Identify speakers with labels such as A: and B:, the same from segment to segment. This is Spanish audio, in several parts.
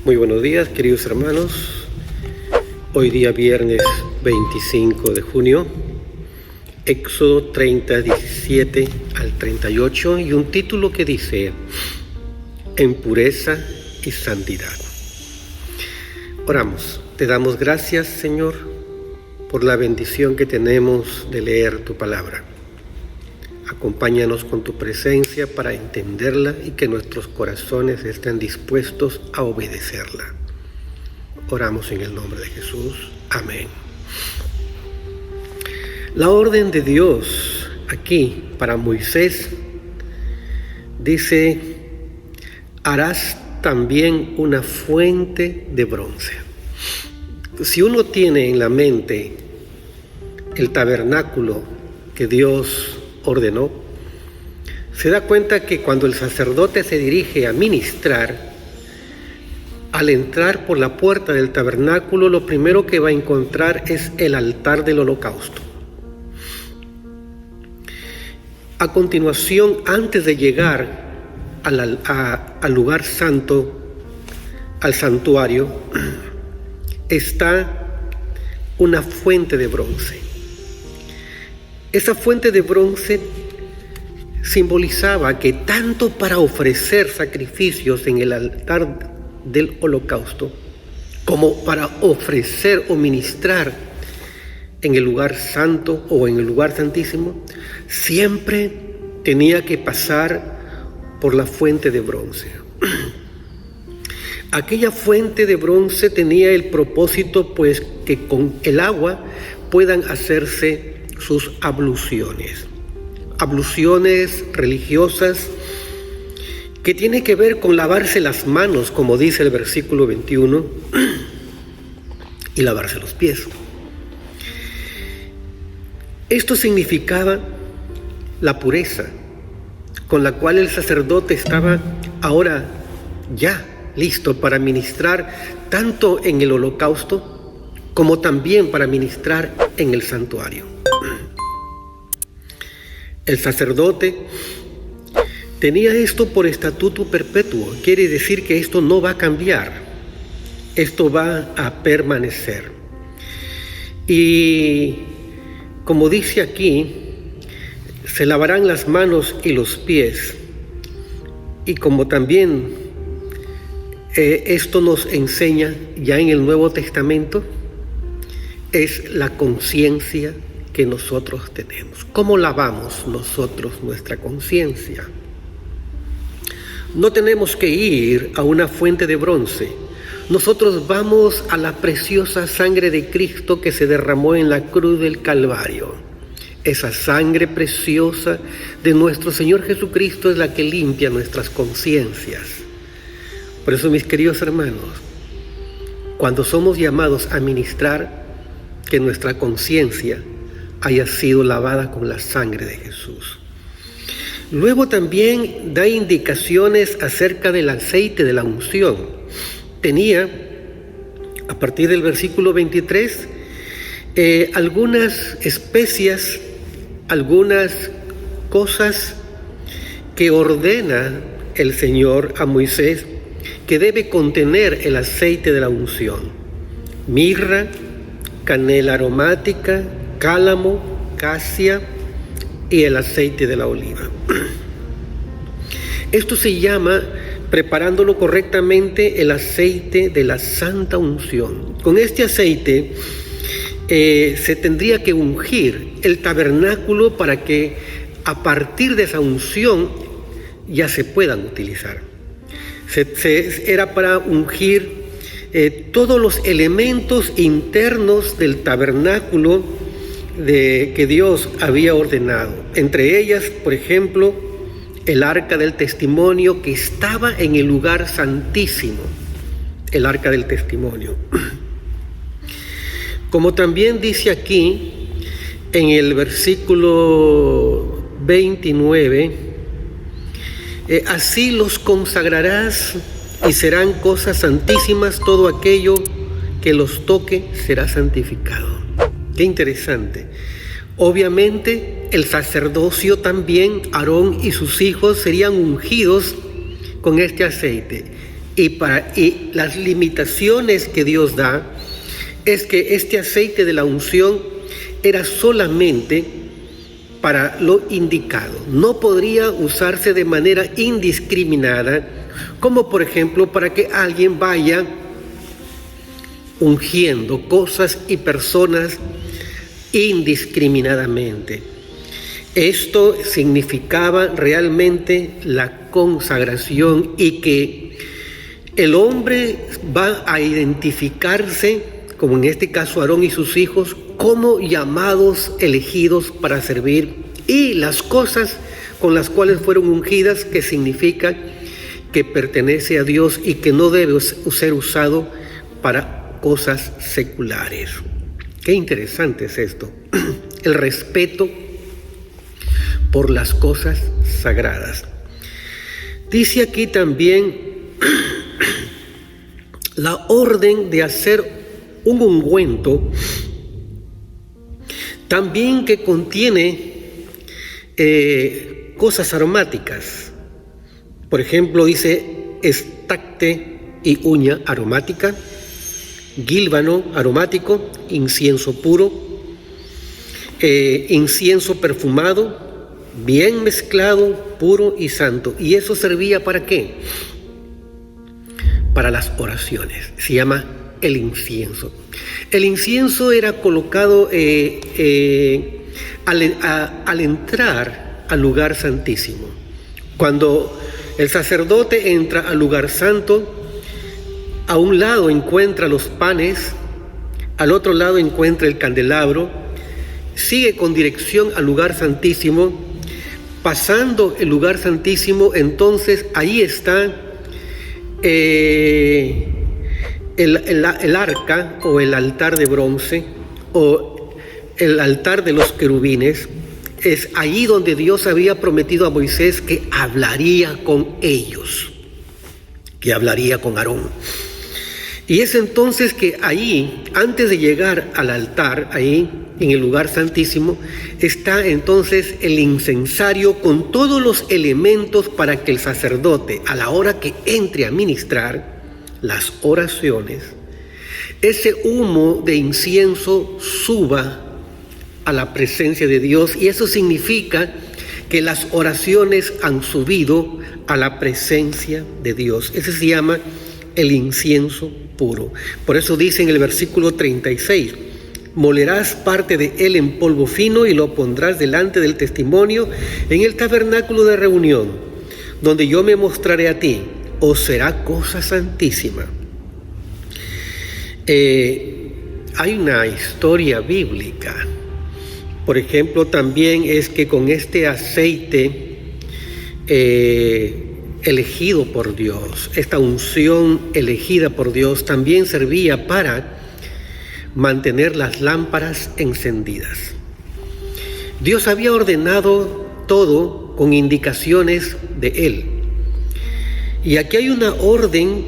A: Muy buenos días, queridos hermanos. Hoy día viernes 25 de junio, Éxodo 30, 17 al 38, y un título que dice: En pureza y santidad. Oramos. Te damos gracias, Señor, por la bendición que tenemos de leer tu palabra. Acompáñanos con tu presencia para entenderla y que nuestros corazones estén dispuestos a obedecerla. Oramos en el nombre de Jesús. Amén. La orden de Dios aquí para Moisés dice: harás también una fuente de bronce. Si uno tiene en la mente el tabernáculo que Dios ordenó, se da cuenta que cuando el sacerdote se dirige a ministrar, al entrar por la puerta del tabernáculo, lo primero que va a encontrar es el altar del holocausto. A continuación, antes de llegar al lugar santo, al santuario, está una fuente de bronce. Esa fuente de bronce simbolizaba que tanto para ofrecer sacrificios en el altar del holocausto, como para ofrecer o ministrar en el lugar santo o en el lugar santísimo, siempre tenía que pasar por la fuente de bronce. Aquella fuente de bronce tenía el propósito, pues, que con el agua puedan hacerse sus abluciones religiosas, que tiene que ver con lavarse las manos, como dice el versículo 21, y lavarse los pies. Esto significaba la pureza con la cual el sacerdote estaba ahora ya listo para ministrar tanto en el holocausto como también para ministrar en el santuario. El sacerdote tenía esto por estatuto perpetuo, quiere decir que esto no va a cambiar, esto va a permanecer. Y como dice aquí, se lavarán las manos y los pies, y como también esto nos enseña ya en el Nuevo Testamento, es la conciencia que nosotros tenemos. ¿Cómo lavamos nosotros nuestra conciencia? No tenemos que ir a una fuente de bronce. Nosotros vamos a la preciosa sangre de Cristo que se derramó en la cruz del Calvario. Esa sangre preciosa de nuestro Señor Jesucristo es la que limpia nuestras conciencias. Por eso, mis queridos hermanos, cuando somos llamados a ministrar, que nuestra conciencia haya sido lavada con la sangre de Jesús. Luego también da indicaciones acerca del aceite de la unción. Tenía, a partir del versículo 23, algunas especias, algunas cosas que ordena el Señor a Moisés que debe contener el aceite de la unción: mirra, canela aromática, cálamo, casia y el aceite de la oliva. Esto se llama, preparándolo correctamente, el aceite de la santa unción. Con este aceite se tendría que ungir el tabernáculo para que a partir de esa unción ya se puedan utilizar. Era para ungir todos los elementos internos del tabernáculo que Dios había ordenado. Entre ellas, por ejemplo, el arca del testimonio, que estaba en el lugar santísimo, el arca del testimonio. Como también dice aquí en el versículo 29, así los consagrarás y serán cosas santísimas, todo aquello que los toque será santificado. Qué interesante. Obviamente el sacerdocio también, Aarón y sus hijos, serían ungidos con este aceite. y las limitaciones que Dios da es que este aceite de la unción era solamente para lo indicado. No podría usarse de manera indiscriminada, como por ejemplo para que alguien vaya ungiendo cosas y personas indiscriminadamente. Esto significaba realmente la consagración y que el hombre va a identificarse, como en este caso Aarón y sus hijos, como llamados, elegidos para servir, y las cosas con las cuales fueron ungidas, que significa que pertenece a Dios y que no debe ser usado para cosas seculares. Qué interesante es esto, el respeto por las cosas sagradas. Dice aquí también la orden de hacer un ungüento, también que contiene cosas aromáticas. Por ejemplo, dice estacte y uña aromática, gílbano aromático, incienso puro, incienso perfumado, bien mezclado, puro y santo. ¿Y eso servía para qué? Para las oraciones. Se llama el incienso. El incienso era colocado al entrar al lugar santísimo. Cuando el sacerdote entra al lugar santo, a un lado encuentra los panes, al otro lado encuentra el candelabro, sigue con dirección al lugar santísimo. Pasando el lugar santísimo, entonces ahí está el arca o el altar de bronce o el altar de los querubines. Es ahí donde Dios había prometido a Moisés que hablaría con ellos, que hablaría con Aarón. Y es entonces que ahí, antes de llegar al altar, ahí en el lugar santísimo, está entonces el incensario con todos los elementos para que el sacerdote, a la hora que entre a ministrar las oraciones, ese humo de incienso suba a la presencia de Dios, y eso significa que las oraciones han subido a la presencia de Dios. Ese se llama el incienso puro. Por eso dice en el versículo 36, molerás parte de él en polvo fino y lo pondrás delante del testimonio en el tabernáculo de reunión, donde yo me mostraré a ti, os será cosa santísima. Hay una historia bíblica. Por ejemplo, también es que con este aceite elegido por Dios, esta unción elegida por Dios, también servía para mantener las lámparas encendidas. Dios había ordenado todo con indicaciones de Él. Y aquí hay una orden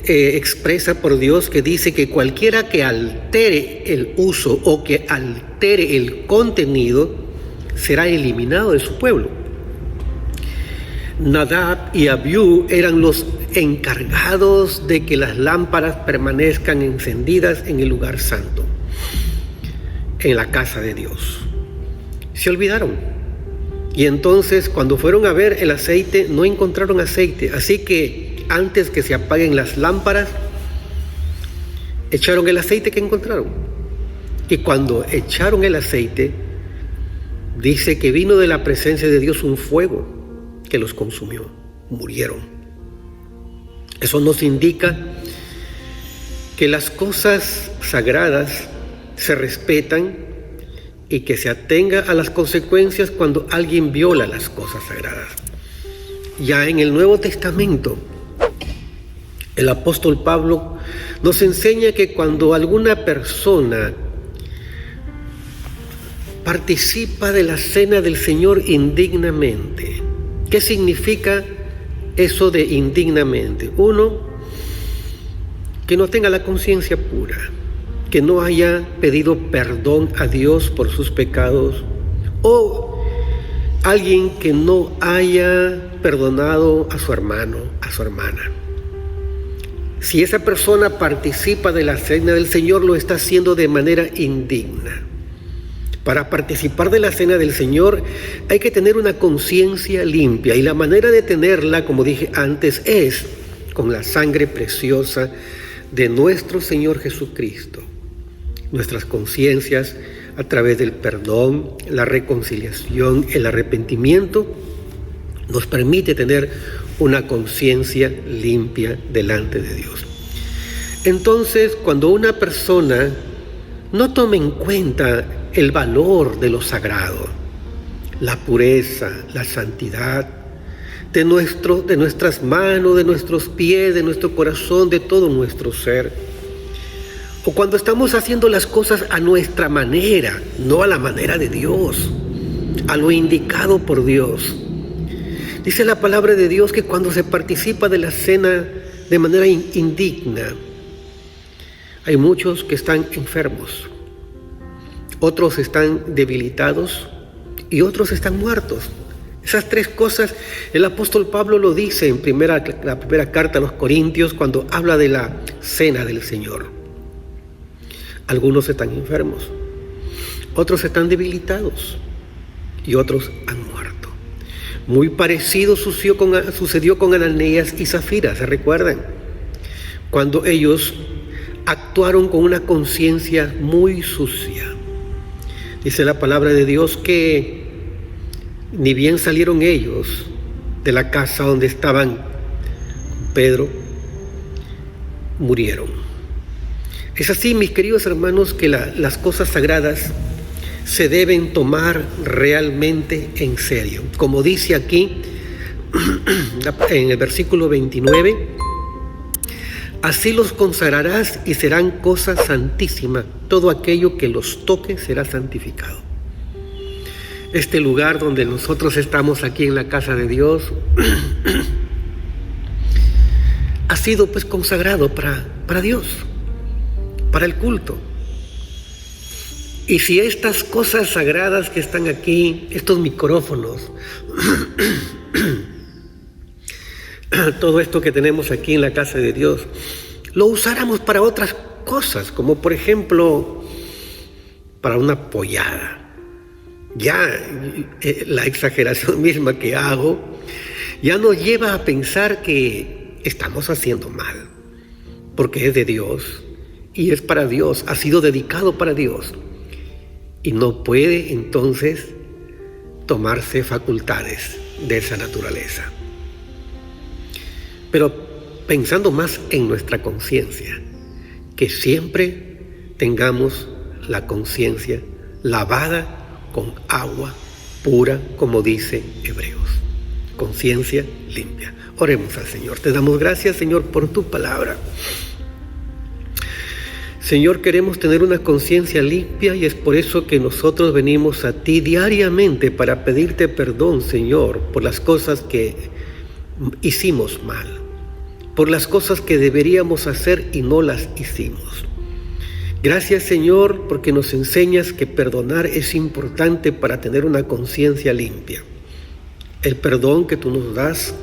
A: expresa por Dios que dice que cualquiera que altere el uso o que altere el contenido será eliminado de su pueblo. Nadab y Abiú eran los encargados de que las lámparas permanezcan encendidas en el lugar santo, en la casa de Dios. Se olvidaron. Y entonces cuando fueron a ver el aceite, no encontraron aceite. Así que antes que se apaguen las lámparas, echaron el aceite que encontraron. Y cuando echaron el aceite, dice que vino de la presencia de Dios un fuego que los consumió, murieron. Eso nos indica que las cosas sagradas se respetan y que se atenga a las consecuencias cuando alguien viola las cosas sagradas. Ya en el Nuevo Testamento, el apóstol Pablo nos enseña que cuando alguna persona participa de la cena del Señor indignamente, ¿qué significa eso de indignamente? Uno, que no tenga la conciencia pura, que no haya pedido perdón a Dios por sus pecados, o alguien que no haya perdonado a su hermano, a su hermana. Si esa persona participa de la cena del Señor, lo está haciendo de manera indigna. Para participar de la cena del Señor hay que tener una conciencia limpia, y la manera de tenerla, como dije antes, es con la sangre preciosa de nuestro Señor Jesucristo. Nuestras conciencias, a través del perdón, la reconciliación, el arrepentimiento, nos permite tener una conciencia limpia delante de Dios. Entonces, cuando una persona no toma en cuenta el valor de lo sagrado, la pureza, la santidad de nuestras manos, de nuestros pies, de nuestro corazón, de todo nuestro ser, o cuando estamos haciendo las cosas a nuestra manera, no a la manera de Dios, a lo indicado por Dios. Dice la palabra de Dios que cuando se participa de la cena de manera indigna, hay muchos que están enfermos, otros están debilitados y otros están muertos. Esas tres cosas el apóstol Pablo lo dice en la primera carta a los Corintios, cuando habla de la cena del Señor. Algunos están enfermos, otros están debilitados y otros han muerto. Muy parecido sucedió con Ananías y Zafira, ¿se recuerdan? Cuando ellos actuaron con una conciencia muy sucia. Dice la palabra de Dios que ni bien salieron ellos de la casa donde estaban Pedro, murieron. Es así, mis queridos hermanos, que las cosas sagradas se deben tomar realmente en serio. Como dice aquí en el versículo 29, así los consagrarás y serán cosa santísima. Todo aquello que los toque será santificado. Este lugar donde nosotros estamos aquí en la casa de Dios ha sido pues consagrado para Dios, para el culto. Y si estas cosas sagradas que están aquí, estos micrófonos, todo esto que tenemos aquí en la casa de Dios, lo usáramos para otras cosas, como por ejemplo, para una pollada. Ya la exageración misma que hago ya nos lleva a pensar que estamos haciendo mal, porque es de Dios y es para Dios, ha sido dedicado para Dios, y no puede entonces tomarse facultades de esa naturaleza. Pero pensando más en nuestra conciencia, que siempre tengamos la conciencia lavada con agua pura, como dice Hebreos. Conciencia limpia. Oremos al Señor. Te damos gracias, Señor, por tu palabra. Señor, queremos tener una conciencia limpia, y es por eso que nosotros venimos a ti diariamente para pedirte perdón, Señor, por las cosas que hicimos mal, por las cosas que deberíamos hacer y no las hicimos. Gracias, Señor, porque nos enseñas que perdonar es importante para tener una conciencia limpia. El perdón que tú nos das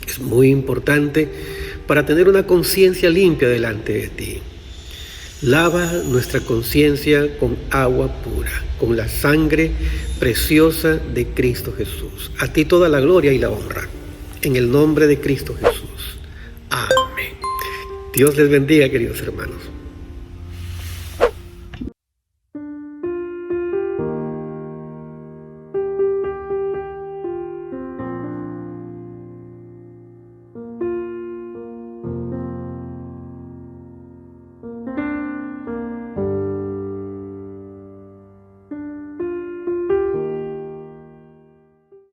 A: es muy importante para tener una conciencia limpia delante de ti. Lava nuestra conciencia con agua pura, con la sangre preciosa de Cristo Jesús. A ti toda la gloria y la honra, en el nombre de Cristo Jesús. Amén. Dios les bendiga, queridos hermanos.